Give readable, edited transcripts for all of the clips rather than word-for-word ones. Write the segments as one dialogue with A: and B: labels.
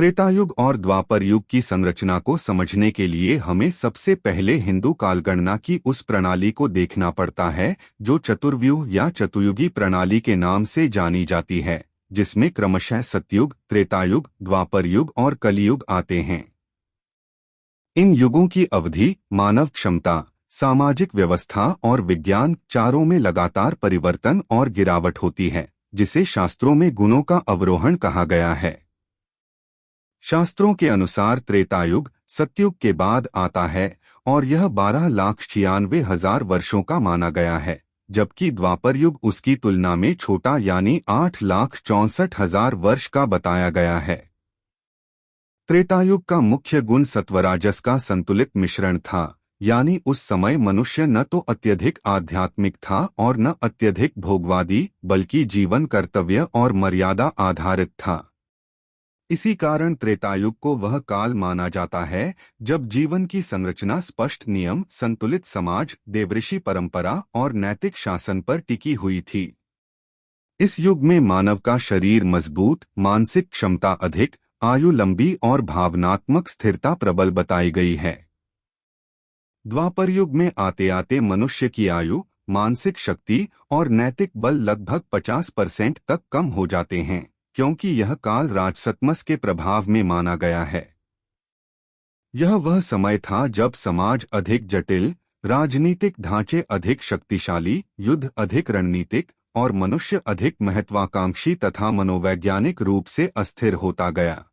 A: त्रेतायुग और द्वापर युग की संरचना को समझने के लिए हमें सबसे पहले हिंदू कालगणना की उस प्रणाली को देखना पड़ता है जो चतुर्व्यूह या चतुर्युगी प्रणाली के नाम से जानी जाती है, जिसमें क्रमशः सतयुग, त्रेतायुग, द्वापर युग और कलियुग आते हैं। इन युगों की अवधि, मानव क्षमता, सामाजिक व्यवस्था और विज्ञान चारों में लगातार परिवर्तन और गिरावट होती है, जिसे शास्त्रों में गुणों का अवरोहण कहा गया है। शास्त्रों के अनुसार त्रेतायुग सतयुग के बाद आता है और यह 12,96,000 वर्षों का माना गया है, जबकि द्वापर युग उसकी तुलना में छोटा यानी 8,64,000 वर्ष का बताया गया है। त्रेतायुग का मुख्य गुण सत्वराजस का संतुलित मिश्रण था, यानी उस समय मनुष्य न तो अत्यधिक आध्यात्मिक था और न अत्यधिक भोगवादी, बल्कि जीवन कर्तव्य और मर्यादा आधारित था। इसी कारण त्रेतायुग को वह काल माना जाता है जब जीवन की संरचना स्पष्ट नियम, संतुलित समाज, देवऋषि परंपरा और नैतिक शासन पर टिकी हुई थी। इस युग में मानव का शरीर मजबूत, मानसिक क्षमता अधिक, आयु लंबी और भावनात्मक स्थिरता प्रबल बताई गई है। द्वापर युग में आते आते मनुष्य की आयु, मानसिक शक्ति और नैतिक बल लगभग 50% तक कम हो जाते हैं, क्योंकि यह काल राजसतमस के प्रभाव में माना गया है। यह वह समय था जब समाज अधिक जटिल, राजनीतिक ढांचे अधिक शक्तिशाली, युद्ध अधिक रणनीतिक और मनुष्य अधिक महत्वाकांक्षी तथा मनोवैज्ञानिक रूप से अस्थिर होता गया।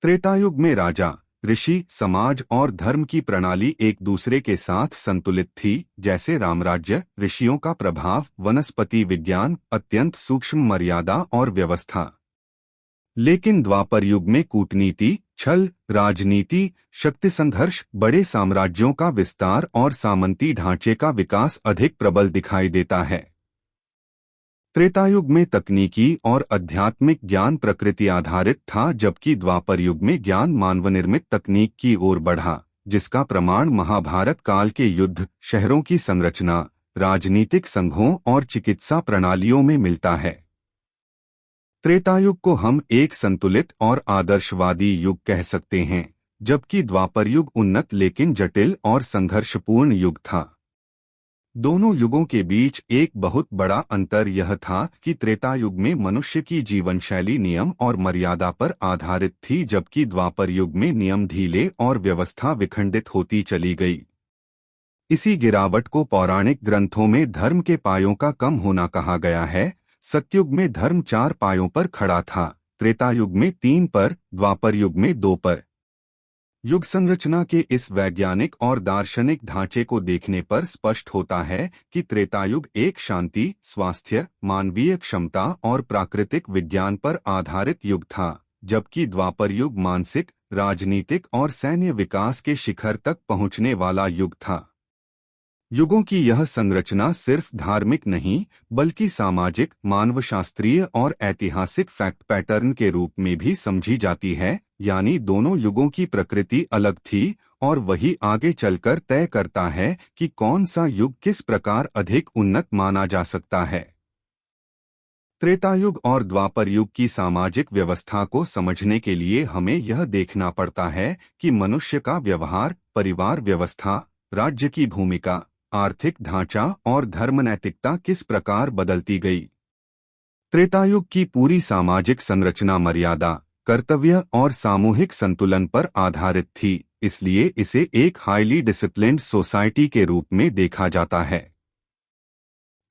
A: त्रेतायुग में राजा, ऋषि, समाज और धर्म की प्रणाली एक दूसरे के साथ संतुलित थी, जैसे रामराज्य, ऋषियों का प्रभाव, वनस्पति विज्ञान, अत्यंत सूक्ष्म मर्यादा और व्यवस्था। लेकिन द्वापर युग में कूटनीति, छल, राजनीति, शक्ति संघर्ष, बड़े साम्राज्यों का विस्तार और सामंती ढांचे का विकास अधिक प्रबल दिखाई देता है। त्रेतायुग में तकनीकी और आध्यात्मिक ज्ञान प्रकृति आधारित था, जबकि द्वापर युग में ज्ञान मानवनिर्मित तकनीक की ओर बढ़ा, जिसका प्रमाण महाभारत काल के युद्ध, शहरों की संरचना, राजनीतिक संघों और चिकित्सा प्रणालियों में मिलता है। त्रेतायुग को हम एक संतुलित और आदर्शवादी युग कह सकते हैं, जबकि द्वापर युग उन्नत लेकिन जटिल और संघर्षपूर्ण युग था। दोनों युगों के बीच एक बहुत बड़ा अंतर यह था कि त्रेतायुग में मनुष्य की जीवनशैली नियम और मर्यादा पर आधारित थी, जबकि द्वापर युग में नियम ढीले और व्यवस्था विखंडित होती चली गई। इसी गिरावट को पौराणिक ग्रंथों में धर्म के पायों का कम होना कहा गया है। सतयुग में धर्म 4 पायों पर खड़ा था, त्रेतायुग में 3 पर, द्वापर युग में 2 पर। युग संरचना के इस वैज्ञानिक और दार्शनिक ढांचे को देखने पर स्पष्ट होता है कि त्रेतायुग एक शांति, स्वास्थ्य, मानवीय क्षमता और प्राकृतिक विज्ञान पर आधारित युग था, जबकि द्वापर युग मानसिक, राजनीतिक और सैन्य विकास के शिखर तक पहुंचने वाला युग था। युगों की यह संरचना सिर्फ धार्मिक नहीं, बल्कि सामाजिक, मानवशास्त्रीय और ऐतिहासिक फैक्ट पैटर्न के रूप में भी समझी जाती है, यानी दोनों युगों की प्रकृति अलग थी और वही आगे चलकर तय करता है कि कौन सा युग किस प्रकार अधिक उन्नत माना जा सकता है। त्रेतायुग और द्वापर युग की सामाजिक व्यवस्था को समझने के लिए हमें यह देखना पड़ता है कि मनुष्य का व्यवहार, परिवार व्यवस्था, राज्य की भूमिका, आर्थिक ढांचा और धर्म नैतिकता किस प्रकार बदलती गई। त्रेतायुग की पूरी सामाजिक संरचना मर्यादा, कर्तव्य और सामूहिक संतुलन पर आधारित थी, इसलिए इसे एक हाईली डिसिप्लिन्ड सोसाइटी के रूप में देखा जाता है।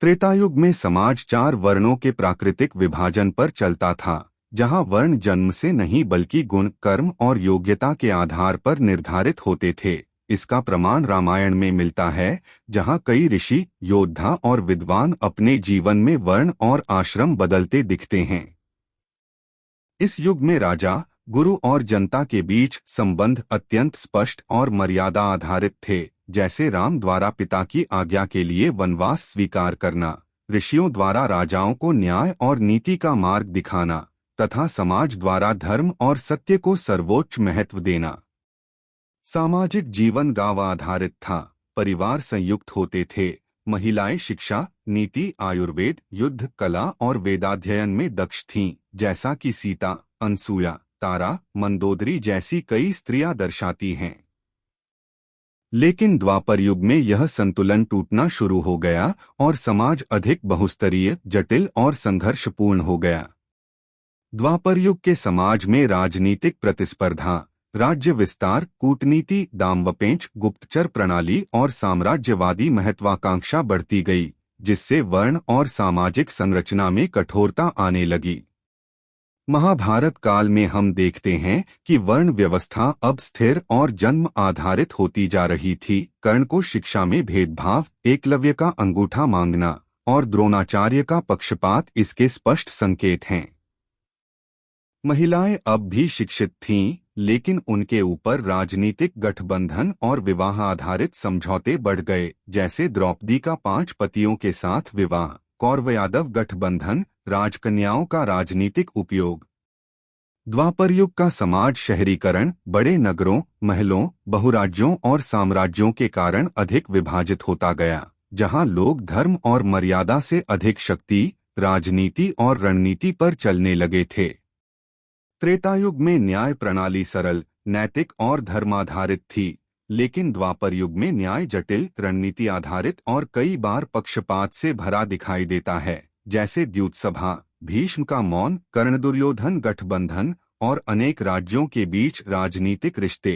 A: त्रेतायुग में समाज 4 वर्णों के प्राकृतिक विभाजन पर चलता था, जहां वर्ण जन्म से नहीं बल्कि गुण, कर्म और योग्यता के आधार पर निर्धारित होते थे। इसका प्रमाण रामायण में मिलता है, जहां कई ऋषि, योद्धा और विद्वान अपने जीवन में वर्ण और आश्रम बदलते दिखते हैं। इस युग में राजा, गुरु और जनता के बीच संबंध अत्यंत स्पष्ट और मर्यादा आधारित थे, जैसे राम द्वारा पिता की आज्ञा के लिए वनवास स्वीकार करना, ऋषियों द्वारा राजाओं को न्याय और नीति का मार्ग दिखाना, तथा समाज द्वारा धर्म और सत्य को सर्वोच्च महत्व देना। सामाजिक जीवन गांव आधारित था, परिवार संयुक्त होते थे, महिलाएं शिक्षा, नीति, आयुर्वेद, युद्ध, कला और वेदाध्ययन में दक्ष थीं, जैसा कि सीता, अनसुया, तारा, मंदोदरी जैसी कई स्त्रियां दर्शाती हैं। लेकिन द्वापर युग में यह संतुलन टूटना शुरू हो गया और समाज अधिक बहुस्तरीय, जटिल और संघर्षपूर्ण हो गया। द्वापर युग के समाज में राजनीतिक प्रतिस्पर्धा, राज्य विस्तार, कूटनीति, दामवपेंच, गुप्तचर प्रणाली और साम्राज्यवादी महत्वाकांक्षा बढ़ती गई, जिससे वर्ण और सामाजिक संरचना में कठोरता आने लगी। महाभारत काल में हम देखते हैं कि वर्ण व्यवस्था अब स्थिर और जन्म आधारित होती जा रही थी। कर्ण को शिक्षा में भेदभाव, एकलव्य का अंगूठा मांगना और द्रोणाचार्य का पक्षपात इसके स्पष्ट संकेत हैं। महिलाएं अब भी शिक्षित थीं, लेकिन उनके ऊपर राजनीतिक गठबंधन और विवाह आधारित समझौते बढ़ गए, जैसे द्रौपदी का 5 पतियों के साथ विवाह, कौरव यादव गठबंधन, राजकन्याओं का राजनीतिक उपयोग। द्वापर युग का समाज शहरीकरण, बड़े नगरों, महलों, बहुराज्यों और साम्राज्यों के कारण अधिक विभाजित होता गया, जहां लोग धर्म और मर्यादा से अधिक शक्ति, राजनीति और रणनीति पर चलने लगे थे। त्रेतायुग में न्याय प्रणाली सरल, नैतिक और धर्माधारित थी, लेकिन द्वापर युग में न्याय जटिल, रणनीति आधारित और कई बार पक्षपात से भरा दिखाई देता है, जैसे द्यूतसभा, भीष्म का मौन, कर्ण दुर्योधन गठबंधन और अनेक राज्यों के बीच राजनीतिक रिश्ते।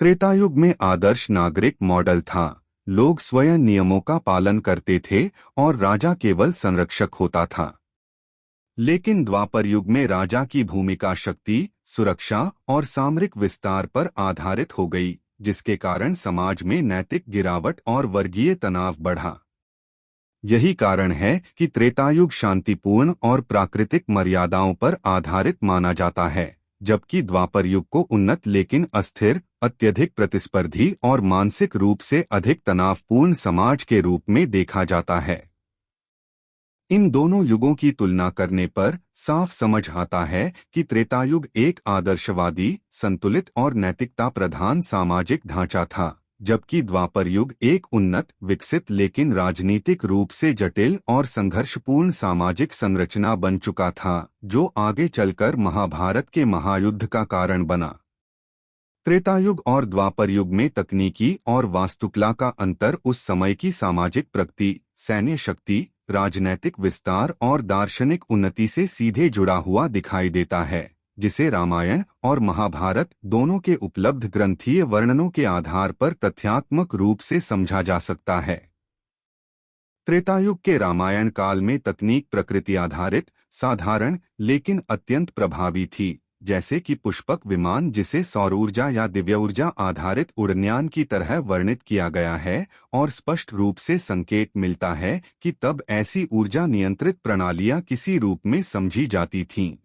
A: त्रेतायुग में आदर्श नागरिक मॉडल था, लोग स्वयं नियमों का पालन करते थे और राजा केवल संरक्षक होता था। लेकिन द्वापर युग में राजा की भूमिका शक्ति, सुरक्षा और सामरिक विस्तार पर आधारित हो गई, जिसके कारण समाज में नैतिक गिरावट और वर्गीय तनाव बढ़ा। यही कारण है कि त्रेतायुग शांतिपूर्ण और प्राकृतिक मर्यादाओं पर आधारित माना जाता है, जबकि द्वापर युग को उन्नत लेकिन अस्थिर, अत्यधिक प्रतिस्पर्धी और मानसिक रूप से अधिक तनावपूर्ण समाज के रूप में देखा जाता है। इन दोनों युगों की तुलना करने पर साफ समझ आता है कि त्रेतायुग एक आदर्शवादी, संतुलित और नैतिकता प्रधान सामाजिक ढांचा था, जबकि द्वापर युग एक उन्नत, विकसित लेकिन राजनीतिक रूप से जटिल और संघर्षपूर्ण सामाजिक संरचना बन चुका था, जो आगे चलकर महाभारत के महायुद्ध का कारण बना। त्रेतायुग और द्वापर युग में तकनीकी और वास्तुकला का अंतर उस समय की सामाजिक प्रगति, सैन्य शक्ति, राजनैतिक विस्तार और दार्शनिक उन्नति से सीधे जुड़ा हुआ दिखाई देता है, जिसे रामायण और महाभारत दोनों के उपलब्ध ग्रंथीय वर्णनों के आधार पर तथ्यात्मक रूप से समझा जा सकता है। त्रेतायुग के रामायण काल में तकनीक प्रकृति आधारित, साधारण लेकिन अत्यंत प्रभावी थी, जैसे कि पुष्पक विमान, जिसे सौर ऊर्जा या दिव्य ऊर्जा आधारित उड़नयान की तरह वर्णित किया गया है, और स्पष्ट रूप से संकेत मिलता है कि तब ऐसी ऊर्जा नियंत्रित प्रणालियां किसी रूप में समझी जाती थीं।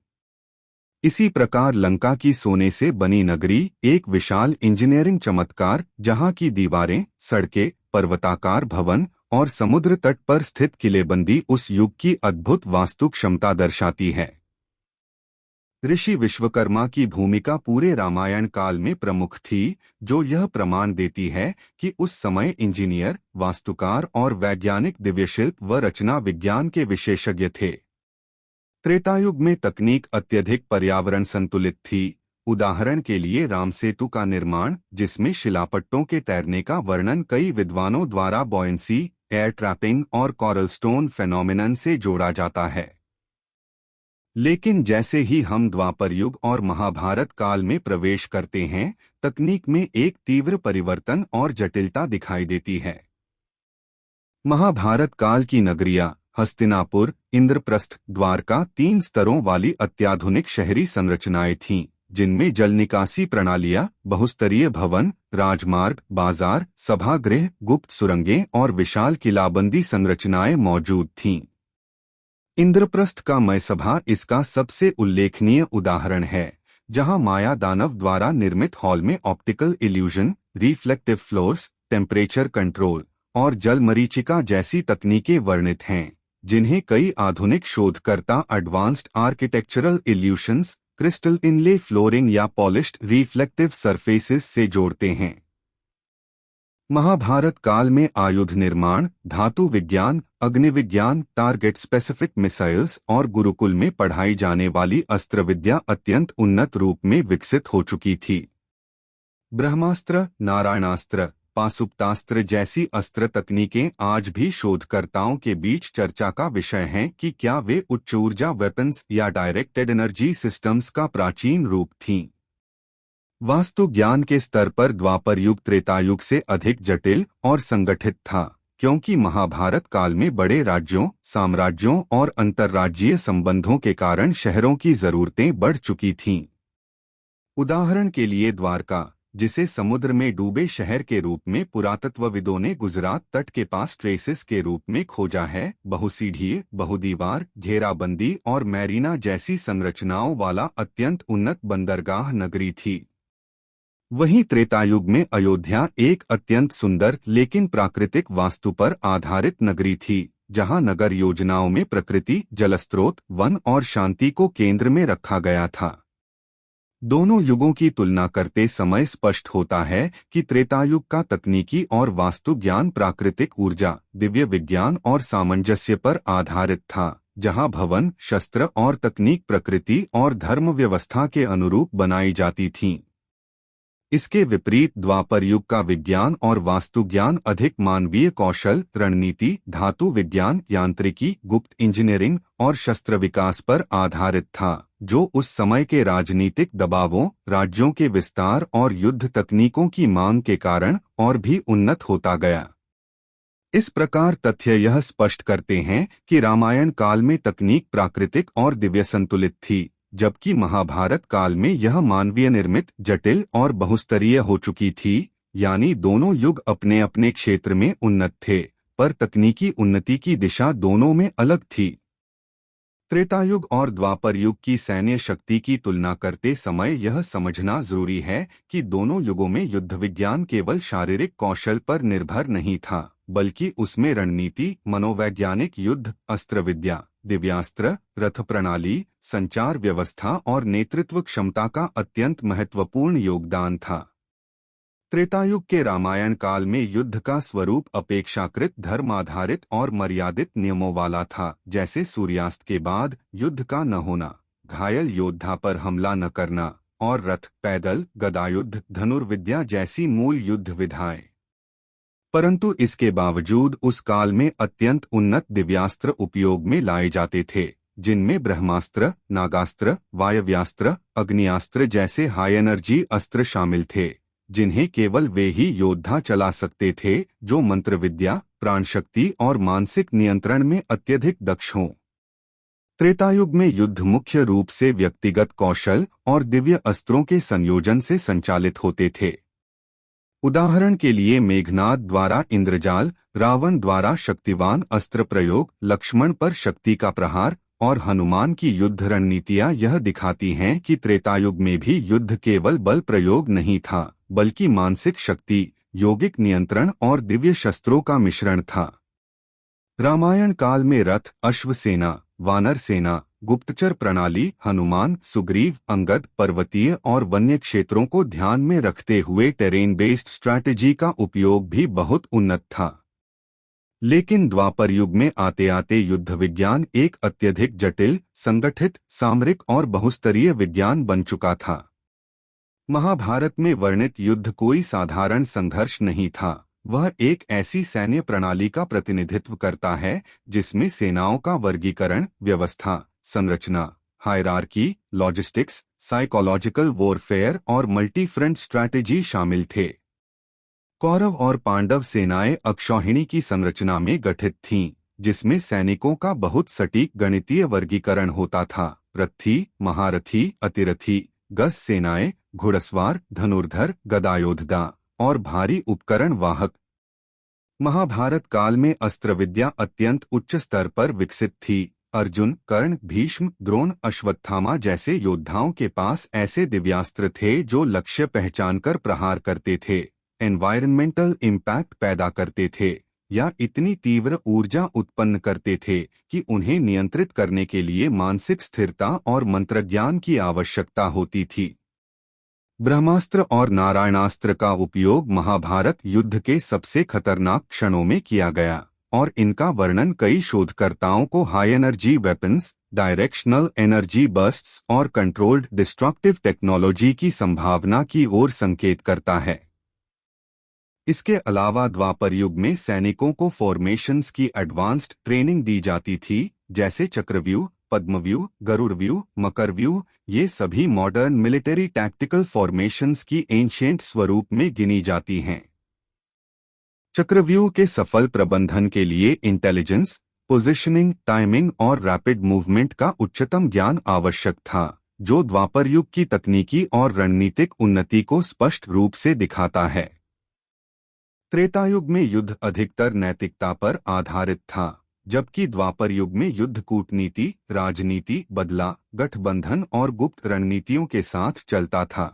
A: इसी प्रकार लंका की सोने से बनी नगरी एक विशाल इंजीनियरिंग चमत्कार, जहां की दीवारें, सड़कें, पर्वताकार भवन और समुद्र तट पर स्थित किलेबंदी उस युग की अद्भुत वास्तु क्षमता दर्शाती है। ऋषि विश्वकर्मा की भूमिका पूरे रामायण काल में प्रमुख थी, जो यह प्रमाण देती है कि उस समय इंजीनियर, वास्तुकार और वैज्ञानिक दिव्यशिल्प व रचना विज्ञान के विशेषज्ञ थे। त्रेतायुग में तकनीक अत्यधिक पर्यावरण संतुलित थी। उदाहरण के लिए राम सेतु का निर्माण, जिसमें शिलापट्टों के तैरने का वर्णन कई विद्वानों द्वारा बॉयंसी, एयर ट्रैपिंग और कोरल स्टोन फेनोमेनन से जोड़ा जाता है। लेकिन जैसे ही हम द्वापर युग और महाभारत काल में प्रवेश करते हैं, तकनीक में एक तीव्र परिवर्तन और जटिलता दिखाई देती है। महाभारत काल की नगरियां हस्तिनापुर, इंद्रप्रस्थ, द्वारका 3 स्तरों वाली अत्याधुनिक शहरी संरचनाएं थीं, जिनमें जल निकासी प्रणालियां, बहुस्तरीय भवन, राजमार्ग, बाजार, सभागृह, गुप्त सुरंगें और विशाल किलाबंदी संरचनाएं मौजूद थीं। इंद्रप्रस्थ का मयसभा इसका सबसे उल्लेखनीय उदाहरण है, जहां माया दानव द्वारा निर्मित हॉल में optical illusion, reflective floors, temperature control और जल मरीचिका जैसी तकनीकें वर्णित हैं, जिन्हें कई आधुनिक शोधकर्ता एडवांस्ड आर्किटेक्चरल इल्यूशंस, क्रिस्टल इनले फ्लोरिंग या पॉलिश्ड रिफ्लेक्टिव सरफेसेस से जोड़ते हैं। महाभारत काल में आयुध निर्माण, धातु विज्ञान, अग्नि विज्ञान, टारगेट स्पेसिफिक मिसाइल्स और गुरुकुल में पढ़ाई जाने वाली अस्त्र विद्या अत्यंत उन्नत रूप में विकसित हो चुकी थी। ब्रह्मास्त्र, नारायणास्त्र, पाशुपतास्त्र जैसी अस्त्र तकनीकें आज भी शोधकर्ताओं के बीच चर्चा का विषय हैं कि क्या वे उच्च ऊर्जा वेपन्स या डायरेक्टेड एनर्जी सिस्टम्स का प्राचीन रूप थीं। वास्तु ज्ञान के स्तर पर द्वापर युग त्रेता युग से अधिक जटिल और संगठित था, क्योंकि महाभारत काल में बड़े राज्यों, साम्राज्यों और अंतर्राज्यीय संबंधों के कारण शहरों की जरूरतें बढ़ चुकी थीं। उदाहरण के लिए द्वारका, जिसे समुद्र में डूबे शहर के रूप में पुरातत्वविदों ने गुजरात तट के पास ट्रेसिस के रूप में खोजा है, बहुसीढ़ीय, बहुदीवार, घेराबंदी और मैरीना जैसी संरचनाओं वाला अत्यंत उन्नत बंदरगाह नगरी थी। वहीं त्रेतायुग में अयोध्या एक अत्यंत सुंदर लेकिन प्राकृतिक वास्तु पर आधारित नगरी थी, जहां नगर योजनाओं में प्रकृति, जलस्रोत, वन और शांति को केंद्र में रखा गया था। दोनों युगों की तुलना करते समय स्पष्ट होता है कि त्रेतायुग का तकनीकी और वास्तु ज्ञान प्राकृतिक ऊर्जा, दिव्य विज्ञान और सामंजस्य पर आधारित था, जहां भवन, शस्त्र और तकनीक प्रकृति और धर्म व्यवस्था के अनुरूप बनाई जाती थीं। इसके विपरीत द्वापर युग का विज्ञान और वास्तु ज्ञान अधिक मानवीय कौशल, रणनीति, धातु विज्ञान, यांत्रिकी, गुप्त इंजीनियरिंग और शस्त्र विकास पर आधारित था, जो उस समय के राजनीतिक दबावों, राज्यों के विस्तार और युद्ध तकनीकों की मांग के कारण और भी उन्नत होता गया। इस प्रकार तथ्य यह स्पष्ट करते हैं कि रामायण काल में तकनीक प्राकृतिक और दिव्य संतुलित थी, जबकि महाभारत काल में यह मानवीय निर्मित, जटिल और बहुस्तरीय हो चुकी थी। यानी दोनों युग अपने अपने क्षेत्र में उन्नत थे, पर तकनीकी उन्नति की दिशा दोनों में अलग थी। त्रेतायुग और द्वापर युग की सैन्य शक्ति की तुलना करते समय यह समझना जरूरी है कि दोनों युगों में युद्ध विज्ञान केवल शारीरिक कौशल पर निर्भर नहीं था, बल्कि उसमें रणनीति, मनोवैज्ञानिक युद्ध, अस्त्र विद्या, दिव्यास्त्र, रथ प्रणाली, संचार व्यवस्था और नेतृत्व क्षमता का अत्यंत महत्वपूर्ण योगदान था। त्रेतायुग के रामायण काल में युद्ध का स्वरूप अपेक्षाकृत धर्म आधारित और मर्यादित नियमों वाला था, जैसे सूर्यास्त के बाद युद्ध का न होना, घायल योद्धा पर हमला न करना और रथ, पैदल, गदायुद्ध, धनुर्विद्या जैसी मूल युद्ध विधाएं। परंतु इसके बावजूद उस काल में अत्यंत उन्नत दिव्यास्त्र उपयोग में लाए जाते थे, जिनमें ब्रह्मास्त्र, नागास्त्र, वायव्यास्त्र, अग्नियास्त्र जैसे हाई एनर्जी अस्त्र शामिल थे, जिन्हें केवल वे ही योद्धा चला सकते थे जो मंत्र विद्या, प्राणशक्ति और मानसिक नियंत्रण में अत्यधिक दक्ष हों। त्रेतायुग में युद्ध मुख्य रूप से व्यक्तिगत कौशल और दिव्य अस्त्रों के संयोजन से संचालित होते थे। उदाहरण के लिए मेघनाद द्वारा इंद्रजाल, रावण द्वारा शक्तिवान अस्त्र प्रयोग, लक्ष्मण पर शक्ति का प्रहार और हनुमान की युद्ध रणनीतियां यह दिखाती हैं कि त्रेतायुग में भी युद्ध केवल बल प्रयोग नहीं था, बल्कि मानसिक शक्ति, योगिक नियंत्रण और दिव्य शस्त्रों का मिश्रण था। रामायण काल में रथ, अश्व सेना, वानर सेना, गुप्तचर प्रणाली, हनुमान, सुग्रीव, अंगद, पर्वतीय और वन्य क्षेत्रों को ध्यान में रखते हुए टेरेन बेस्ड स्ट्रैटेजी का उपयोग भी बहुत उन्नत था। लेकिन द्वापर युग में आते आते युद्ध विज्ञान एक अत्यधिक जटिल, संगठित, सामरिक और बहुस्तरीय विज्ञान बन चुका था। महाभारत में वर्णित युद्ध कोई साधारण संघर्ष नहीं था, वह एक ऐसी सैन्य प्रणाली का प्रतिनिधित्व करता है जिसमें सेनाओं का वर्गीकरण, व्यवस्था, संरचना, हायरार्की, लॉजिस्टिक्स, साइकोलॉजिकल वॉरफेयर और मल्टी फ्रंट स्ट्रैटेजी शामिल थे। कौरव और पांडव सेनाएं अक्षौहिणी की संरचना में गठित थीं, जिसमें सैनिकों का बहुत सटीक गणितीय वर्गीकरण होता था। रथी, महारथी, अतिरथी, गज सेनाएं, घुड़सवार, धनुर्धर, गदायोद्धा और भारी उपकरण वाहक। महाभारत काल में अस्त्र विद्या अत्यंत उच्च स्तर पर विकसित थी। अर्जुन, कर्ण, भीष्म, द्रोण, अश्वत्थामा जैसे योद्धाओं के पास ऐसे दिव्यास्त्र थे जो लक्ष्य पहचानकर प्रहार करते थे, एनवायरमेंटल इम्पैक्ट पैदा करते थे या इतनी तीव्र ऊर्जा उत्पन्न करते थे कि उन्हें नियंत्रित करने के लिए मानसिक स्थिरता और मंत्रज्ञान की आवश्यकता होती थी। ब्रह्मास्त्र और नारायणास्त्र का उपयोग महाभारत युद्ध के सबसे खतरनाक क्षणों में किया गया और इनका वर्णन कई शोधकर्ताओं को high energy weapons, directional energy bursts और कंट्रोल्ड डिस्ट्रक्टिव टेक्नोलॉजी की संभावना की ओर संकेत करता है। इसके अलावा द्वापर युग में सैनिकों को फॉर्मेशंस की एडवांस्ड ट्रेनिंग दी जाती थी, जैसे चक्रव्यूह, पद्मव्यूह, गरुड़व्यूह, मकरव्यूह। ये सभी मॉडर्न मिलिट्री टैक्टिकल फॉर्मेशंस की एंशिएंट स्वरूप में गिनी जाती हैं। चक्रव्यूह के सफल प्रबंधन के लिए इंटेलिजेंस, पोजिशनिंग, टाइमिंग और रैपिड मूवमेंट का उच्चतम ज्ञान आवश्यक था, जो द्वापर युग की तकनीकी और रणनीतिक उन्नति को स्पष्ट रूप से दिखाता है। त्रेतायुग में युद्ध अधिकतर नैतिकता पर आधारित था, जबकि द्वापर युग में युद्ध कूटनीति, राजनीति, बदला, गठबंधन और गुप्त रणनीतियों के साथ चलता था।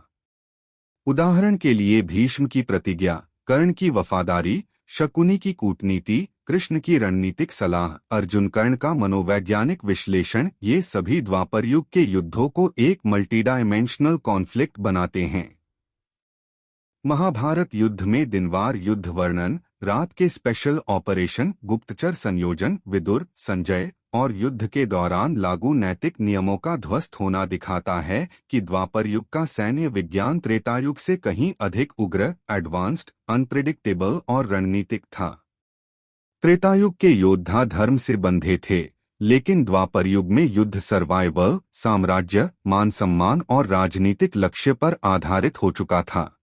A: उदाहरण के लिए भीष्म की प्रतिज्ञा, कर्ण की वफादारी, शकुनी की कूटनीति, कृष्ण की रणनीतिक सलाह, अर्जुन कर्ण का मनोवैज्ञानिक विश्लेषण, ये सभी द्वापर युग के युद्धों को एक मल्टीडायमेंशनल कॉन्फ्लिक्ट बनाते हैं। महाभारत युद्ध में दिनवार युद्ध वर्णन, रात के स्पेशल ऑपरेशन, गुप्तचर संयोजन, विदुर, संजय और युद्ध के दौरान लागू नैतिक नियमों का ध्वस्त होना दिखाता है कि द्वापर युग का सैन्य विज्ञान त्रेतायुग से कहीं अधिक उग्र, एडवांस्ड, अनप्रेडिक्टेबल और रणनीतिक था। त्रेतायुग के योद्धा धर्म से बंधे थे, लेकिन द्वापर युग में युद्ध सर्वाइवल, साम्राज्य, मान सम्मान और राजनीतिक लक्ष्य पर आधारित हो चुका था।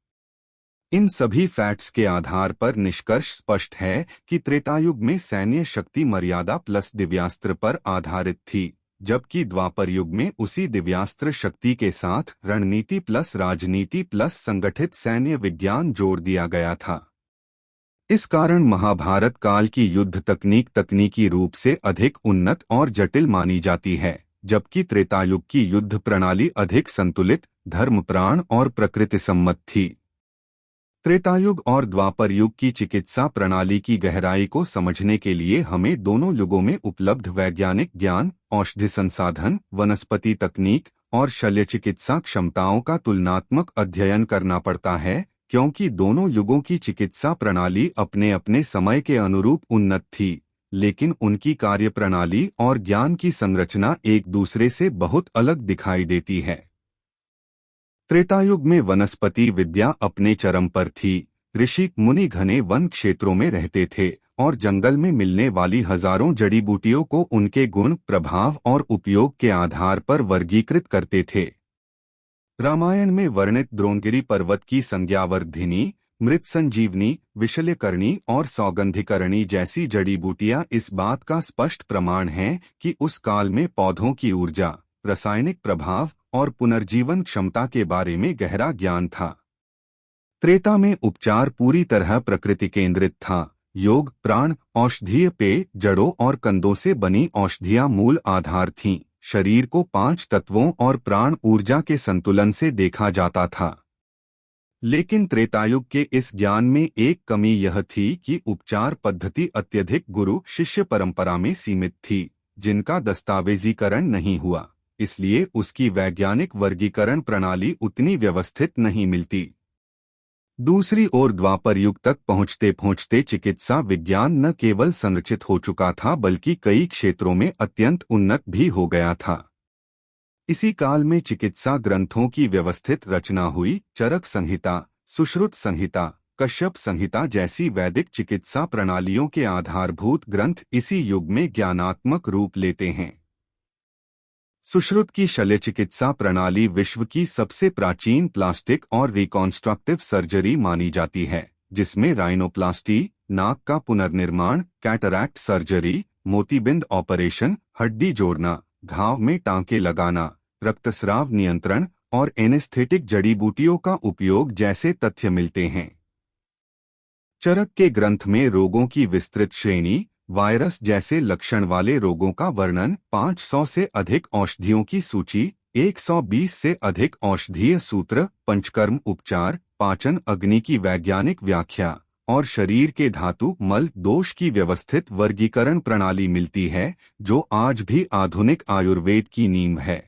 A: इन सभी फैक्ट्स के आधार पर निष्कर्ष स्पष्ट है कि त्रेतायुग में सैन्य शक्ति मर्यादा प्लस दिव्यास्त्र पर आधारित थी, जबकि द्वापर युग में उसी दिव्यास्त्र शक्ति के साथ रणनीति प्लस राजनीति प्लस संगठित सैन्य विज्ञान जोड़ दिया गया था। इस कारण महाभारत काल की युद्ध तकनीक तकनीकी रूप से अधिक उन्नत और जटिल मानी जाती है, जबकि त्रेतायुग की युद्ध प्रणाली अधिक संतुलित, धर्मप्राण और प्रकृति सम्मत थी। त्रेतायुग और द्वापर युग की चिकित्सा प्रणाली की गहराई को समझने के लिए हमें दोनों युगों में उपलब्ध वैज्ञानिक ज्ञान, औषधि संसाधन, वनस्पति तकनीक और शल्य चिकित्सा क्षमताओं का तुलनात्मक अध्ययन करना पड़ता है, क्योंकि दोनों युगों की चिकित्सा प्रणाली अपने अपने समय के अनुरूप उन्नत थी, लेकिन उनकी कार्यप्रणाली और ज्ञान की संरचना एक दूसरे से बहुत अलग दिखाई देती है। त्रेतायुग में वनस्पति विद्या अपने चरम पर थी। ऋषि मुनि घने वन क्षेत्रों में रहते थे और जंगल में मिलने वाली हजारों जड़ी बूटियों को उनके गुण, प्रभाव और उपयोग के आधार पर वर्गीकृत करते थे। रामायण में वर्णित द्रोणगिरि पर्वत की संज्ञावर्धिनी, मृत संजीवनी, विशल्यकरणी और सौगंधिकरणी जैसी जड़ी बूटियां इस बात का स्पष्ट प्रमाण हैं कि उस काल में पौधों की ऊर्जा, रासायनिक प्रभाव और पुनर्जीवन क्षमता के बारे में गहरा ज्ञान था। त्रेता में उपचार पूरी तरह प्रकृति केंद्रित था। योग, प्राण, औषधीय पेय, जड़ों और कंदों से बनी औषधियां मूल आधार थीं। शरीर को 5 तत्वों और प्राण ऊर्जा के संतुलन से देखा जाता था। लेकिन त्रेतायुग के इस ज्ञान में एक कमी यह थी कि उपचार पद्धति अत्यधिक गुरु शिष्य परंपरा में सीमित थी, जिनका दस्तावेजीकरण नहीं हुआ, इसलिए उसकी वैज्ञानिक वर्गीकरण प्रणाली उतनी व्यवस्थित नहीं मिलती। दूसरी ओर द्वापर युग तक पहुंचते पहुंचते चिकित्सा विज्ञान न केवल संरचित हो चुका था बल्कि कई क्षेत्रों में अत्यंत उन्नत भी हो गया था। इसी काल में चिकित्सा ग्रंथों की व्यवस्थित रचना हुई। चरक संहिता, सुश्रुत संहिता, कश्यप संहिता जैसी वैदिक चिकित्सा प्रणालियों के आधारभूत ग्रंथ इसी युग में ज्ञानात्मक रूप लेते हैं। सुश्रुत की शल्य चिकित्सा प्रणाली विश्व की सबसे प्राचीन प्लास्टिक और रिकॉन्स्ट्रक्टिव सर्जरी मानी जाती है, जिसमें राइनोप्लास्टी, नाक का पुनर्निर्माण, कैटरैक्ट सर्जरी, मोतीबिंद ऑपरेशन, हड्डी जोड़ना, घाव में टांके लगाना, रक्तस्राव नियंत्रण और एनेस्थेटिक जड़ी बूटियों का उपयोग जैसे तथ्य मिलते हैं। चरक के ग्रंथ में रोगों की विस्तृत श्रेणी, वायरस जैसे लक्षण वाले रोगों का वर्णन, 500 से अधिक औषधियों की सूची, 120 से अधिक औषधीय सूत्र, पंचकर्म उपचार, पाचन अग्नि की वैज्ञानिक व्याख्या और शरीर के धातु मल दोष की व्यवस्थित वर्गीकरण प्रणाली मिलती है, जो आज भी आधुनिक आयुर्वेद की नींव है।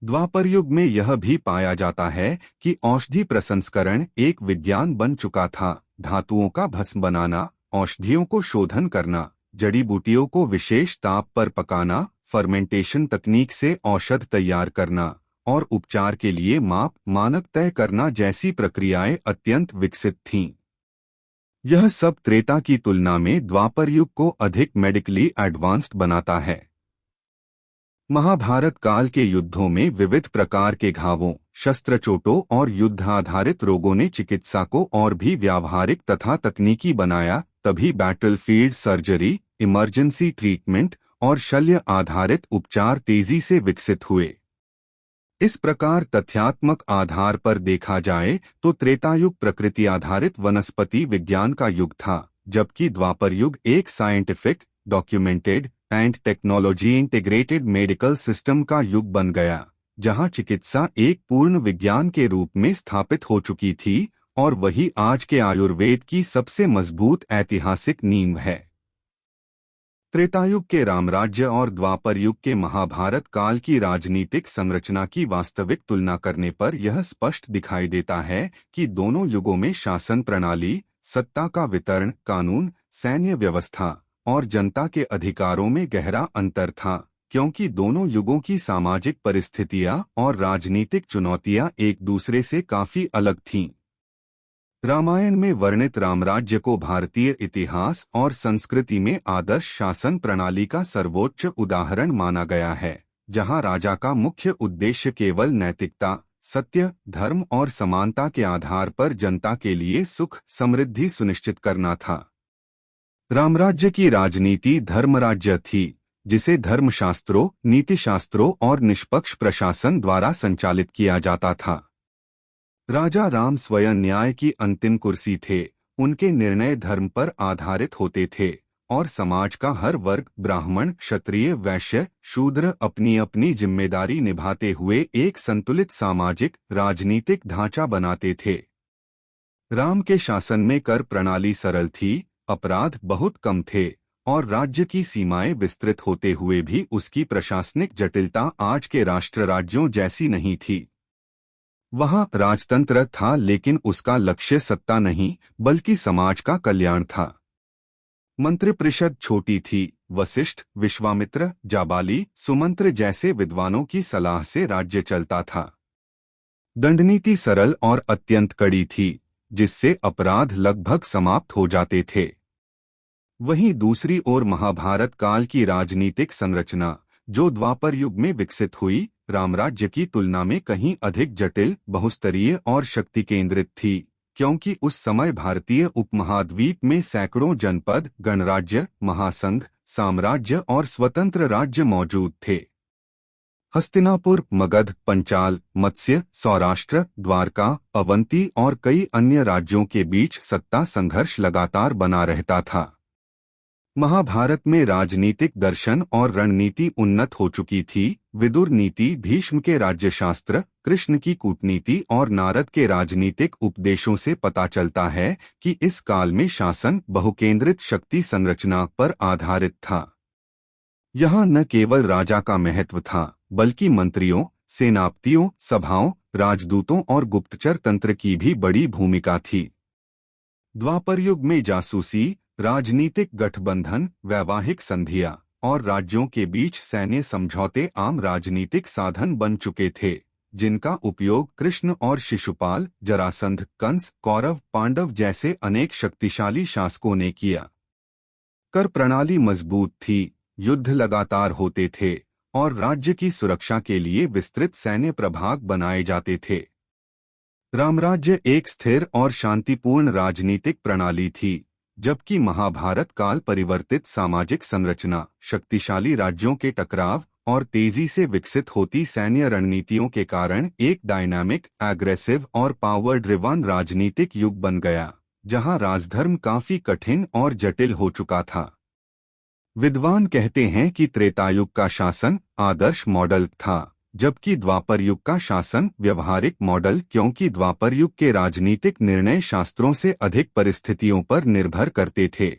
A: द्वापर युग में यह भी पाया जाता है कि औषधि प्रसंस्करण एक विज्ञान बन चुका था। धातुओं का भस्म बनाना, औषधियों को शोधन करना, जड़ी बूटियों को विशेष ताप पर पकाना, फर्मेंटेशन तकनीक से औषध तैयार करना और उपचार के लिए मानक तय करना जैसी प्रक्रियाएं अत्यंत विकसित थीं। यह सब त्रेता की तुलना में द्वापर युग को अधिक मेडिकली एडवांस्ड बनाता है। महाभारत काल के युद्धों में विविध प्रकार के घावों, शस्त्र चोटों और युद्ध आधारित रोगों ने चिकित्सा को और भी व्यावहारिक तथा तकनीकी बनाया। तभी बैटलफील्ड सर्जरी, इमरजेंसी ट्रीटमेंट और शल्य आधारित उपचार तेजी से विकसित हुए। इस प्रकार तथ्यात्मक आधार पर देखा जाए तो त्रेतायुग प्रकृति आधारित वनस्पति विज्ञान का युग था, जबकि द्वापर युग एक scientific, documented and technology integrated medical system का युग बन गया, जहां चिकित्सा एक पूर्ण विज्ञान के रूप में स्थापित हो चुकी थी और वही आज के आयुर्वेद की सबसे मजबूत ऐतिहासिक नींव है। त्रेतायुग के रामराज्य और द्वापर युग के महाभारत काल की राजनीतिक संरचना की वास्तविक तुलना करने पर यह स्पष्ट दिखाई देता है कि दोनों युगों में शासन प्रणाली, सत्ता का वितरण, कानून, सैन्य व्यवस्था और जनता के अधिकारों में गहरा अंतर था, क्योंकि दोनों युगों की सामाजिक परिस्थितियां और राजनीतिक चुनौतियां एक दूसरे से काफी अलग थीं। रामायण में वर्णित रामराज्य को भारतीय इतिहास और संस्कृति में आदर्श शासन प्रणाली का सर्वोच्च उदाहरण माना गया है, जहां राजा का मुख्य उद्देश्य केवल नैतिकता, सत्य, धर्म और समानता के आधार पर जनता के लिए सुख समृद्धि सुनिश्चित करना था। रामराज्य की राजनीति धर्मराज्य थी, जिसे धर्मशास्त्रों, नीतिशास्त्रों और निष्पक्ष प्रशासन द्वारा संचालित किया जाता था। राजा राम स्वयं न्याय की अंतिम कुर्सी थे, उनके निर्णय धर्म पर आधारित होते थे और समाज का हर वर्ग, ब्राह्मण, क्षत्रिय, वैश्य, शूद्र अपनी अपनी जिम्मेदारी निभाते हुए एक संतुलित सामाजिक राजनीतिक ढांचा बनाते थे। राम के शासन में कर प्रणाली सरल थी, अपराध बहुत कम थे और राज्य की सीमाएं विस्तृत होते हुए भी उसकी प्रशासनिक जटिलता आज के राष्ट्र राज्यों जैसी नहीं थी। वहां राजतंत्र था, लेकिन उसका लक्ष्य सत्ता नहीं बल्कि समाज का कल्याण था। मंत्रिपरिषद छोटी थी, वशिष्ठ, विश्वामित्र, जाबाली, सुमंत्र जैसे विद्वानों की सलाह से राज्य चलता था। दंडनीति सरल और अत्यंत कड़ी थी, जिससे अपराध लगभग समाप्त हो जाते थे। वहीं दूसरी ओर महाभारत काल की राजनीतिक संरचना, जो द्वापर युग में विकसित हुई, रामराज्य की तुलना में कहीं अधिक जटिल, बहुस्तरीय और शक्ति केंद्रित थी, क्योंकि उस समय भारतीय उपमहाद्वीप में सैकड़ों जनपद, गणराज्य, महासंघ, साम्राज्य और स्वतंत्र राज्य मौजूद थे। हस्तिनापुर, मगध, पंचाल, मत्स्य, सौराष्ट्र, द्वारका, अवंती और कई अन्य राज्यों के बीच सत्ता संघर्ष लगातार बना रहता था। महाभारत में राजनीतिक दर्शन और रणनीति उन्नत हो चुकी थी। विदुर नीति, भीष्म के राज्यशास्त्र, कृष्ण की कूटनीति और नारद के राजनीतिक उपदेशों से पता चलता है कि इस काल में शासन बहुकेंद्रित शक्ति संरचना पर आधारित था। यहाँ न केवल राजा का महत्व था, बल्कि मंत्रियों, सेनापतियों, सभाओं, राजदूतों और गुप्तचर तंत्र की भी बड़ी भूमिका थी। द्वापर युग में जासूसी, राजनीतिक गठबंधन, वैवाहिक संधियां और राज्यों के बीच सैन्य समझौते आम राजनीतिक साधन बन चुके थे, जिनका उपयोग कृष्ण और शिशुपाल, जरासंध, कंस, कौरव, पांडव जैसे अनेक शक्तिशाली शासकों ने किया। कर प्रणाली मजबूत थी, युद्ध लगातार होते थे और राज्य की सुरक्षा के लिए विस्तृत सैन्य प्रभाग बनाए जाते थे। रामराज्य एक स्थिर और शांतिपूर्ण राजनीतिक प्रणाली थी, जबकि महाभारत काल परिवर्तित सामाजिक संरचना, शक्तिशाली राज्यों के टकराव और तेजी से विकसित होती सैन्य रणनीतियों के कारण एक डायनामिक, एग्रेसिव और पावर ड्रिवन राजनीतिक युग बन गया, जहां राजधर्म काफी कठिन और जटिल हो चुका था। विद्वान कहते हैं कि त्रेतायुग का शासन आदर्श मॉडल था, जबकि द्वापर युग का शासन व्यवहारिक मॉडल, क्योंकि द्वापर युग के राजनीतिक निर्णय शास्त्रों से अधिक परिस्थितियों पर निर्भर करते थे।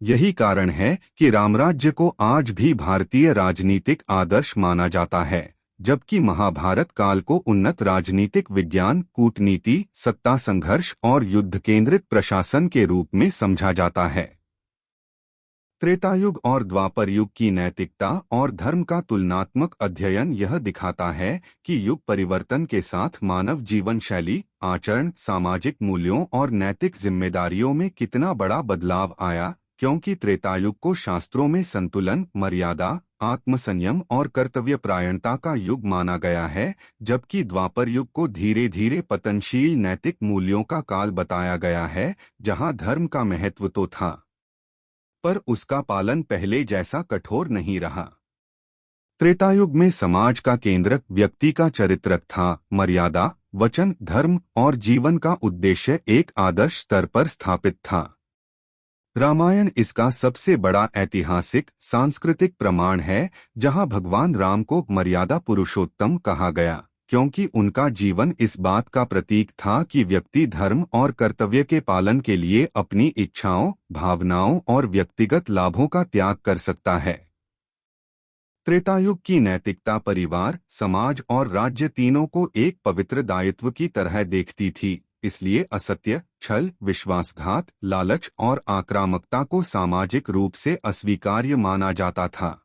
A: यही कारण है कि रामराज्य को आज भी भारतीय राजनीतिक आदर्श माना जाता है, जबकि महाभारत काल को उन्नत राजनीतिक विज्ञान, कूटनीति, सत्ता संघर्ष और युद्ध केंद्रित प्रशासन के रूप में समझा जाता है। त्रेतायुग और द्वापर युग की नैतिकता और धर्म का तुलनात्मक अध्ययन यह दिखाता है कि युग परिवर्तन के साथ मानव जीवन शैली, आचरण, सामाजिक मूल्यों और नैतिक जिम्मेदारियों में कितना बड़ा बदलाव आया, क्योंकि त्रेतायुग को शास्त्रों में संतुलन, मर्यादा, आत्मसंयम और कर्तव्यपरायणता का युग माना गया है, जबकि द्वापर युग को धीरे धीरे पतनशील नैतिक मूल्यों का काल बताया गया है, जहां धर्म का महत्व तो था, पर उसका पालन पहले जैसा कठोर नहीं रहा। त्रेतायुग में समाज का केंद्र व्यक्ति का चरित्र था, मर्यादा, वचन, धर्म और जीवन का उद्देश्य एक आदर्श स्तर पर स्थापित था। रामायण इसका सबसे बड़ा ऐतिहासिक, सांस्कृतिक प्रमाण है, जहां भगवान राम को मर्यादा पुरुषोत्तम कहा गया, क्योंकि उनका जीवन इस बात का प्रतीक था कि व्यक्ति धर्म और कर्तव्य के पालन के लिए अपनी इच्छाओं, भावनाओं और व्यक्तिगत लाभों का त्याग कर सकता है। त्रेतायुग की नैतिकता परिवार, समाज और राज्य तीनों को एक पवित्र दायित्व की तरह देखती थी, इसलिए असत्य, छल, विश्वासघात, लालच और आक्रामकता को सामाजिक रूप से अस्वीकार्य माना जाता था।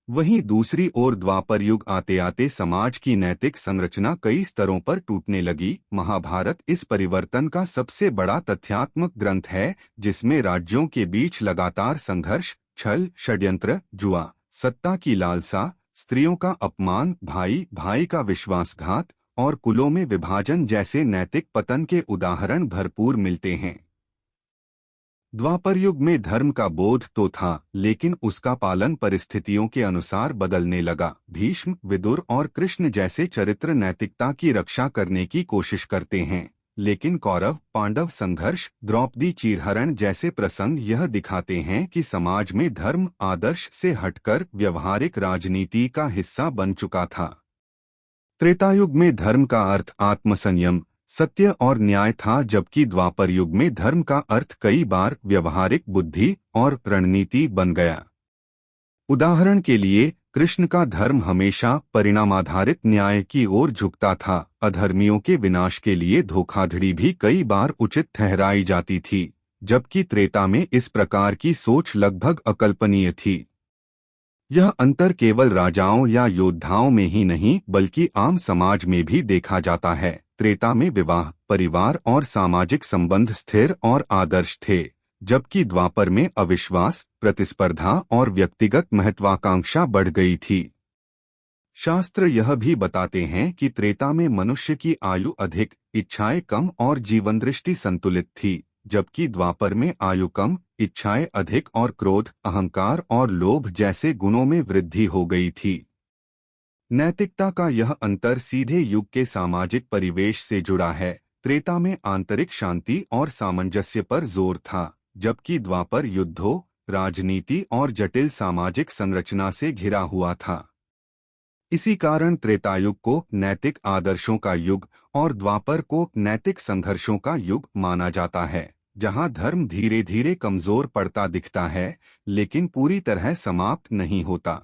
A: वहीं दूसरी ओर द्वापर युग आते आते समाज की नैतिक संरचना कई स्तरों पर टूटने लगी। महाभारत इस परिवर्तन का सबसे बड़ा तथ्यात्मक ग्रंथ है, जिसमें राज्यों के बीच लगातार संघर्ष, छल, षड्यंत्र, जुआ, सत्ता की लालसा, स्त्रियों का अपमान, भाई भाई का विश्वासघात और कुलों में विभाजन जैसे नैतिक पतन के उदाहरण भरपूर मिलते हैं। द्वापर युग में धर्म का बोध तो था, लेकिन उसका पालन परिस्थितियों के अनुसार बदलने लगा। भीष्म, विदुर और कृष्ण जैसे चरित्र नैतिकता की रक्षा करने की कोशिश करते हैं, लेकिन कौरव पांडव संघर्ष, द्रौपदी चीरहरण जैसे प्रसंग यह दिखाते हैं कि समाज में धर्म आदर्श से हटकर व्यवहारिक राजनीति का हिस्सा बन चुका था। त्रेतायुग में धर्म का अर्थ आत्मसंयम, सत्य और न्याय था, जबकि द्वापर युग में धर्म का अर्थ कई बार व्यवहारिक बुद्धि और रणनीति बन गया। उदाहरण के लिए, कृष्ण का धर्म हमेशा परिणामाधारित न्याय की ओर झुकता था। अधर्मियों के विनाश के लिए धोखाधड़ी भी कई बार उचित ठहराई जाती थी, जबकि त्रेता में इस प्रकार की सोच लगभग अकल्पनीय थी। यह अंतर केवल राजाओं या योद्धाओं में ही नहीं बल्कि आम समाज में भी देखा जाता है। त्रेता में विवाह, परिवार और सामाजिक संबंध स्थिर और आदर्श थे, जबकि द्वापर में अविश्वास, प्रतिस्पर्धा और व्यक्तिगत महत्वाकांक्षा बढ़ गई थी। शास्त्र यह भी बताते हैं कि त्रेता में मनुष्य की आयु अधिक, इच्छाएं कम और जीवन दृष्टि संतुलित थी, जबकि द्वापर में आयु कम, इच्छाएं अधिक और क्रोध, अहंकार और लोभ जैसे गुणों में वृद्धि हो गई थी। नैतिकता का यह अंतर सीधे युग के सामाजिक परिवेश से जुड़ा है। त्रेता में आंतरिक शांति और सामंजस्य पर जोर था, जबकि द्वापर युद्धों, राजनीति और जटिल सामाजिक संरचना से घिरा हुआ था। इसी कारण त्रेतायुग को नैतिक आदर्शों का युग और द्वापर को नैतिक संघर्षों का युग माना जाता है, जहां धर्म धीरे धीरे कमजोर पड़ता दिखता है, लेकिन पूरी तरह समाप्त नहीं होता।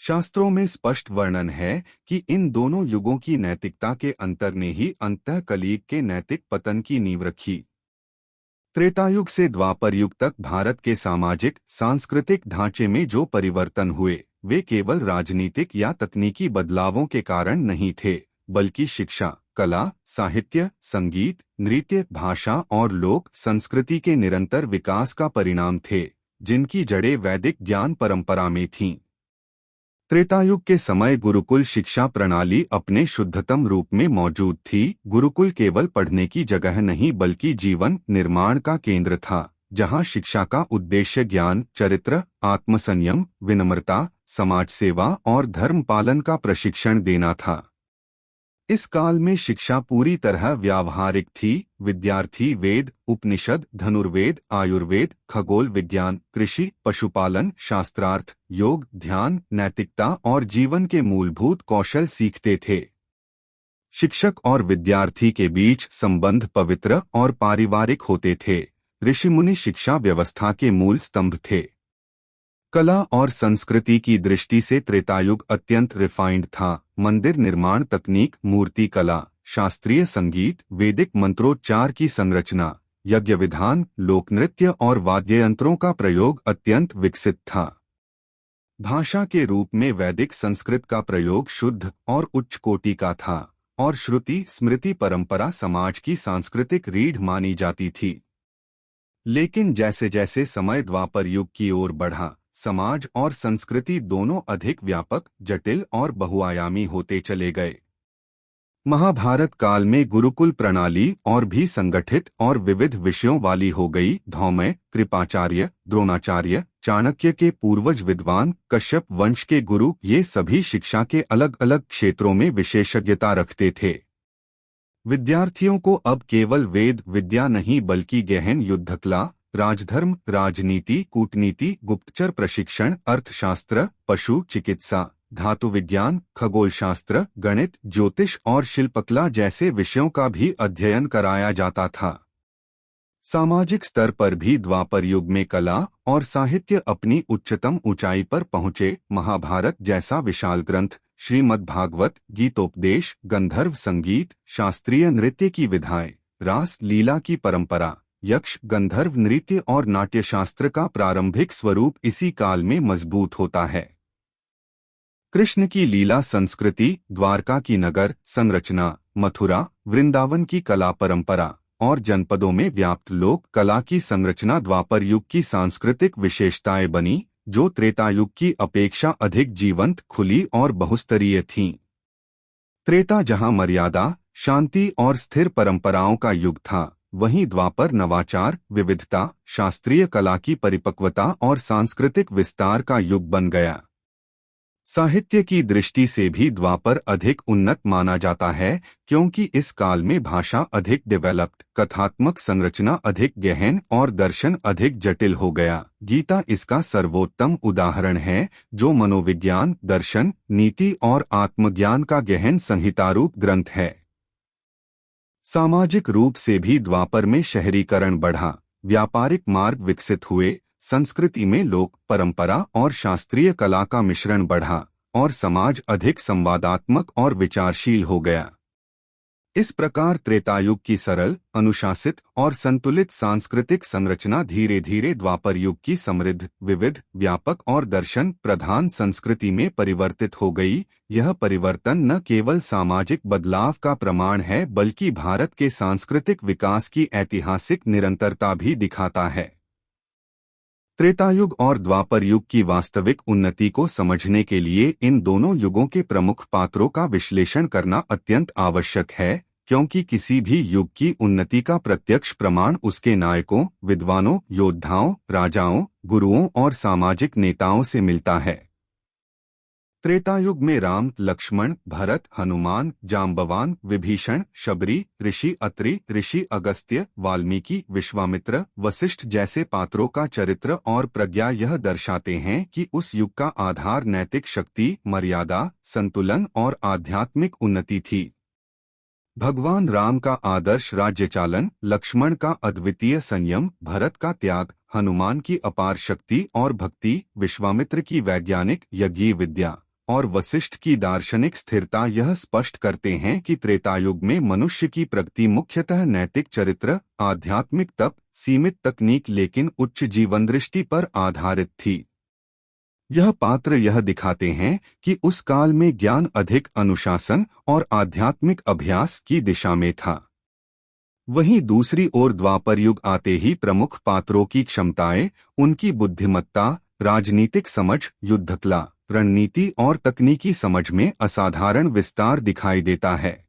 A: शास्त्रों में स्पष्ट वर्णन है कि इन दोनों युगों की नैतिकता के अंतर ने ही अंततः कलयुग के नैतिक पतन की नींव रखी। त्रेतायुग से द्वापर युग तक भारत के सामाजिक सांस्कृतिक ढांचे में जो परिवर्तन हुए, वे केवल राजनीतिक या तकनीकी बदलावों के कारण नहीं थे, बल्कि शिक्षा, कला, साहित्य, संगीत, नृत्य, भाषा और लोक संस्कृति के निरंतर विकास का परिणाम थे, जिनकी जड़ें वैदिक ज्ञान परंपरा में थीं। त्रेतायुग के समय गुरुकुल शिक्षा प्रणाली अपने शुद्धतम रूप में मौजूद थी। गुरुकुल केवल पढ़ने की जगह नहीं बल्कि जीवन निर्माण का केंद्र था, जहां शिक्षा का उद्देश्य ज्ञान, चरित्र, आत्मसंयम, विनम्रता, समाज सेवा और धर्म पालन का प्रशिक्षण देना था। इस काल में शिक्षा पूरी तरह व्यावहारिक थी। विद्यार्थी वेद, उपनिषद, धनुर्वेद, आयुर्वेद, खगोल विज्ञान, कृषि, पशुपालन, शास्त्रार्थ, योग, ध्यान, नैतिकता और जीवन के मूलभूत कौशल सीखते थे। शिक्षक और विद्यार्थी के बीच संबंध पवित्र और पारिवारिक होते थे। ऋषि मुनि शिक्षा व्यवस्था के मूल स्तंभ थे। कला और संस्कृति की दृष्टि से त्रेतायुग अत्यंत रिफाइंड था। मंदिर निर्माण तकनीक, मूर्ति कला, शास्त्रीय संगीत, वैदिक मंत्रोच्चार की संरचना, यज्ञ विधान, लोकनृत्य और वाद्य यंत्रों का प्रयोग अत्यंत विकसित था। भाषा के रूप में वैदिक संस्कृत का प्रयोग शुद्ध और उच्च कोटि का था और श्रुति स्मृति परंपरा समाज की सांस्कृतिक रीढ़ मानी जाती थी। लेकिन जैसे जैसे समय द्वापर युग की ओर बढ़ा, समाज और संस्कृति दोनों अधिक व्यापक, जटिल और बहुआयामी होते चले गए। महाभारत काल में गुरुकुल प्रणाली और भी संगठित और विविध विषयों वाली हो गई। धौम्य, कृपाचार्य, द्रोणाचार्य, चाणक्य के पूर्वज विद्वान, कश्यप वंश के गुरु, ये सभी शिक्षा के अलग अलग क्षेत्रों में विशेषज्ञता रखते थे। विद्यार्थियों को अब केवल वेद विद्या नहीं बल्कि गहन युद्धकला, राजधर्म, राजनीति, कूटनीति, गुप्तचर प्रशिक्षण, अर्थशास्त्र, पशु चिकित्सा, धातु विज्ञान, खगोलशास्त्र, गणित, ज्योतिष और शिल्पकला जैसे विषयों का भी अध्ययन कराया जाता था। सामाजिक स्तर पर भी द्वापर युग में कला और साहित्य अपनी उच्चतम ऊंचाई पर पहुंचे। महाभारत जैसा विशाल ग्रंथ, श्रीमद् भागवत, गीतोपदेश, गंधर्व संगीत, शास्त्रीय नृत्य की विधाएं, रास लीला की परंपरा, यक्ष गंधर्व नृत्य और नाट्यशास्त्र का प्रारंभिक स्वरूप इसी काल में मजबूत होता है। कृष्ण की लीला संस्कृति, द्वारका की नगर संरचना, मथुरा, वृंदावन की कला परंपरा और जनपदों में व्याप्त लोक कला की संरचना द्वापर युग की सांस्कृतिक विशेषताएं बनी, जो त्रेता युग की अपेक्षा अधिक जीवंत, खुली और बहुस्तरीय थीं। त्रेता जहां मर्यादा, शांति और स्थिर परंपराओं का युग था, वहीं द्वापर नवाचार, विविधता, शास्त्रीय कला की परिपक्वता और सांस्कृतिक विस्तार का युग बन गया। साहित्य की दृष्टि से भी द्वापर अधिक उन्नत माना जाता है, क्योंकि इस काल में भाषा अधिक डेवलप्ड, कथात्मक संरचना अधिक गहन और दर्शन अधिक जटिल हो गया। गीता इसका सर्वोत्तम उदाहरण है, जो मनोविज्ञान, दर्शन, नीति और आत्मज्ञान का गहन संहितारूप ग्रंथ है। सामाजिक रूप से भी द्वापर में शहरीकरण बढ़ा, व्यापारिक मार्ग विकसित हुए, संस्कृति में लोक परंपरा और शास्त्रीय कला का मिश्रण बढ़ा और समाज अधिक संवादात्मक और विचारशील हो गया। इस प्रकार त्रेतायुग की सरल, अनुशासित और संतुलित सांस्कृतिक संरचना धीरे धीरे द्वापर युग की समृद्ध, विविध, व्यापक और दर्शन प्रधान संस्कृति में परिवर्तित हो गई। यह परिवर्तन न केवल सामाजिक बदलाव का प्रमाण है, बल्कि भारत के सांस्कृतिक विकास की ऐतिहासिक निरंतरता भी दिखाता है। त्रेतायुग और द्वापर युग की वास्तविक उन्नति को समझने के लिए इन दोनों युगों के प्रमुख पात्रों का विश्लेषण करना अत्यंत आवश्यक है, क्योंकि किसी भी युग की उन्नति का प्रत्यक्ष प्रमाण उसके नायकों, विद्वानों, योद्धाओं, राजाओं, गुरुओं और सामाजिक नेताओं से मिलता है। त्रेतायुग में राम, लक्ष्मण, भरत, हनुमान, जाम्बवान, विभीषण, शबरी, ऋषि अत्रि, ऋषि अगस्त्य, वाल्मीकि, विश्वामित्र, वशिष्ठ जैसे पात्रों का चरित्र और प्रज्ञा यह दर्शाते हैं कि उस युग का आधार नैतिक शक्ति, मर्यादा, संतुलन और आध्यात्मिक उन्नति थी। भगवान राम का आदर्श राज्यचालन, लक्ष्मण का अद्वितीय संयम, भरत का त्याग, हनुमान की अपार शक्ति और भक्ति, विश्वामित्र की वैज्ञानिक यज्ञीय विद्या और वशिष्ठ की दार्शनिक स्थिरता यह स्पष्ट करते हैं कि त्रेतायुग में मनुष्य की प्रगति मुख्यतः नैतिक चरित्र, आध्यात्मिक तप, सीमित तकनीक लेकिन उच्च जीवन दृष्टि पर आधारित थी। यह पात्र यह दिखाते हैं कि उस काल में ज्ञान अधिक अनुशासन और आध्यात्मिक अभ्यास की दिशा में था। वहीं दूसरी ओर द्वापर युग आते ही प्रमुख पात्रों की क्षमताएं, उनकी बुद्धिमत्ता, राजनीतिक समझ, युद्धकला, रणनीति और तकनीकी समझ में असाधारण विस्तार दिखाई देता है।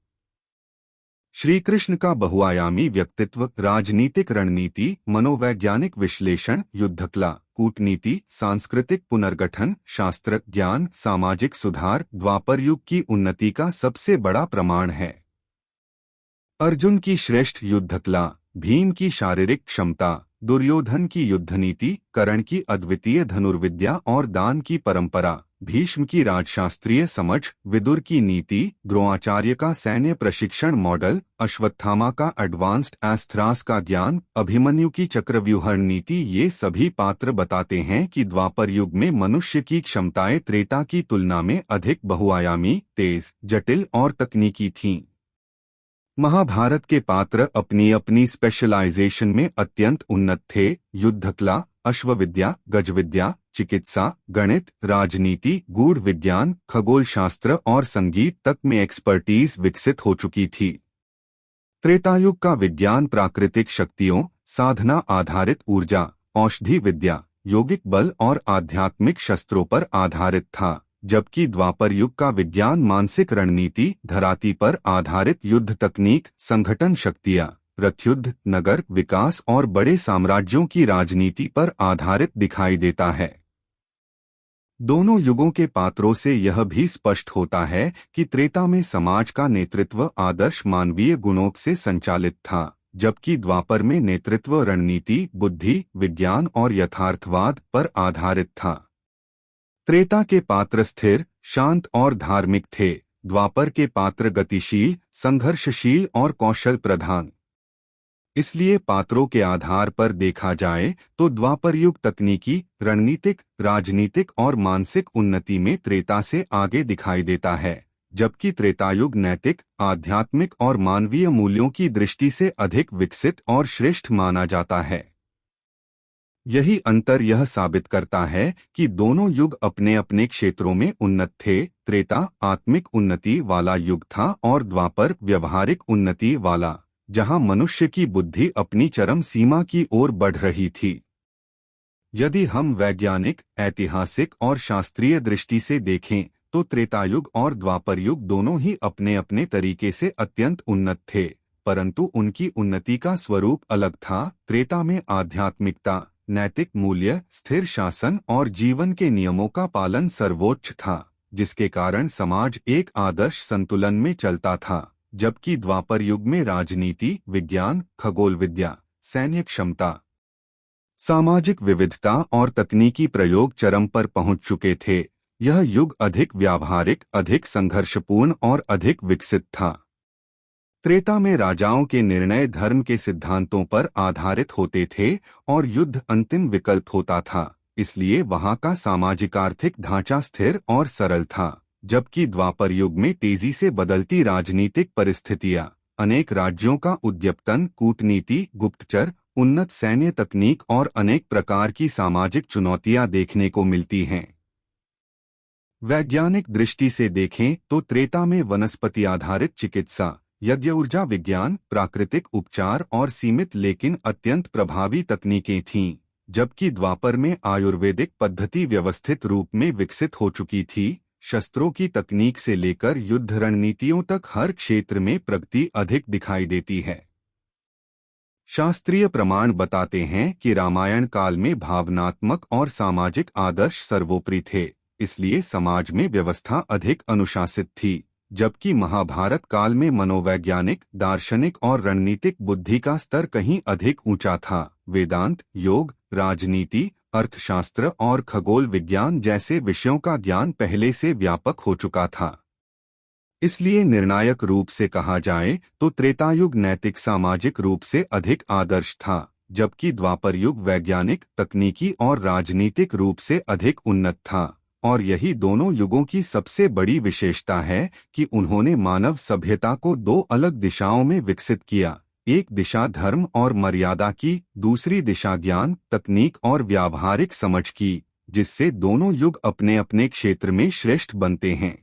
A: श्री कृष्ण का बहुआयामी व्यक्तित्व, राजनीतिक रणनीति, मनोवैज्ञानिक विश्लेषण, युद्धकला, कूटनीति, सांस्कृतिक पुनर्गठन, शास्त्र ज्ञान, सामाजिक सुधार द्वापर युग की उन्नति का सबसे बड़ा प्रमाण है। अर्जुन की श्रेष्ठ युद्धकला, भीम की शारीरिक क्षमता, दुर्योधन की युद्धनीति, कर्ण की अद्वितीय धनुर्विद्या और दान की परंपरा, भीष्म की राजशास्त्रीय समझ, विदुर की नीति, द्रोणाचार्य का सैन्य प्रशिक्षण मॉडल, अश्वत्थामा का एडवांस्ड एस्त्रास का ज्ञान, अभिमन्यु की चक्रव्यूह नीति, ये सभी पात्र बताते हैं कि द्वापर युग में मनुष्य की क्षमताएं त्रेता की तुलना में अधिक बहुआयामी, तेज, जटिल और तकनीकी थीं। महाभारत के पात्र अपनी अपनी स्पेशलाइजेशन में अत्यंत उन्नत थे। युद्धकला, अश्वविद्या, गजविद्या, चिकित्सा, गणित, राजनीति, गूढ़ विज्ञान, खगोल शास्त्र और संगीत तक में एक्सपर्टीज विकसित हो चुकी थी। त्रेतायुग का विज्ञान प्राकृतिक शक्तियों, साधना आधारित ऊर्जा, औषधि विद्या, यौगिक बल और आध्यात्मिक शस्त्रों पर आधारित था, जबकि द्वापर युग का विज्ञान मानसिक रणनीति, धराती पर आधारित युद्ध तकनीक, संगठन शक्तियां, रथयुद्ध, नगर विकास और बड़े साम्राज्यों की राजनीति पर आधारित दिखाई देता है। दोनों युगों के पात्रों से यह भी स्पष्ट होता है कि त्रेता में समाज का नेतृत्व आदर्श मानवीय गुणों से संचालित था, जबकि द्वापर में नेतृत्व रणनीति, बुद्धि, विज्ञान और यथार्थवाद पर आधारित था। त्रेता के पात्र स्थिर, शांत और धार्मिक थे। द्वापर के पात्र गतिशील, संघर्षशील और कौशल प्रधान। इसलिए पात्रों के आधार पर देखा जाए तो द्वापर युग तकनीकी, रणनीतिक, राजनीतिक और मानसिक उन्नति में त्रेता से आगे दिखाई देता है, जबकि त्रेतायुग नैतिक, आध्यात्मिक और मानवीय मूल्यों की दृष्टि से अधिक विकसित और श्रेष्ठ माना जाता है। यही अंतर यह साबित करता है कि दोनों युग अपने अपने क्षेत्रों में उन्नत थे। त्रेता आत्मिक उन्नति वाला युग था और द्वापर व्यवहारिक उन्नति वाला, जहां मनुष्य की बुद्धि अपनी चरम सीमा की ओर बढ़ रही थी। यदि हम वैज्ञानिक, ऐतिहासिक और शास्त्रीय दृष्टि से देखें तो त्रेतायुग और द्वापर युग दोनों ही अपने अपने तरीके से अत्यंत उन्नत थे, परंतु उनकी उन्नति का स्वरूप अलग था। त्रेता में आध्यात्मिकता, नैतिक मूल्य, स्थिर शासन और जीवन के नियमों का पालन सर्वोच्च था, जिसके कारण समाज एक आदर्श संतुलन में चलता था, जबकि द्वापर युग में राजनीति, विज्ञान, खगोल विद्या, सैन्य क्षमता, सामाजिक विविधता और तकनीकी प्रयोग चरम पर पहुंच चुके थे। यह युग अधिक व्यावहारिक, अधिक संघर्षपूर्ण और अधिक विकसित था। त्रेता में राजाओं के निर्णय धर्म के सिद्धांतों पर आधारित होते थे और युद्ध अंतिम विकल्प होता था, इसलिए वहां का सामाजिक आर्थिक ढांचा स्थिर और सरल था, जबकि द्वापर युग में तेजी से बदलती राजनीतिक परिस्थितियां, अनेक राज्यों का उद्यपतन, कूटनीति, गुप्तचर, उन्नत सैन्य तकनीक और अनेक प्रकार की सामाजिक चुनौतियां देखने को मिलती हैं। वैज्ञानिक दृष्टि से देखें तो त्रेता में वनस्पति आधारित चिकित्सा, यज्ञ ऊर्जा विज्ञान, प्राकृतिक उपचार और सीमित लेकिन अत्यंत प्रभावी तकनीकें थीं, जबकि द्वापर में आयुर्वेदिक पद्धति व्यवस्थित रूप में विकसित हो चुकी थी। शस्त्रों की तकनीक से लेकर युद्ध रणनीतियों तक हर क्षेत्र में प्रगति अधिक दिखाई देती है। शास्त्रीय प्रमाण बताते हैं कि रामायण काल में भावनात्मक और सामाजिक आदर्श सर्वोपरि थे, इसलिए समाज में व्यवस्था अधिक अनुशासित थी, जबकि महाभारत काल में मनोवैज्ञानिक, दार्शनिक और रणनीतिक बुद्धि का स्तर कहीं अधिक ऊंचा था। वेदांत, योग, राजनीति, अर्थशास्त्र और खगोल विज्ञान जैसे विषयों का ज्ञान पहले से व्यापक हो चुका था। इसलिए निर्णायक रूप से कहा जाए तो त्रेतायुग नैतिक सामाजिक रूप से अधिक आदर्श था, जबकि द्वापर युग वैज्ञानिक, तकनीकी और राजनीतिक रूप से अधिक उन्नत था। और यही दोनों युगों की सबसे बड़ी विशेषता है कि उन्होंने मानव सभ्यता को दो अलग दिशाओं में विकसित किया। एक दिशा धर्म और मर्यादा की, दूसरी दिशा ज्ञान, तकनीक और व्यावहारिक समझ की, जिससे दोनों युग अपने अपने क्षेत्र में श्रेष्ठ बनते हैं।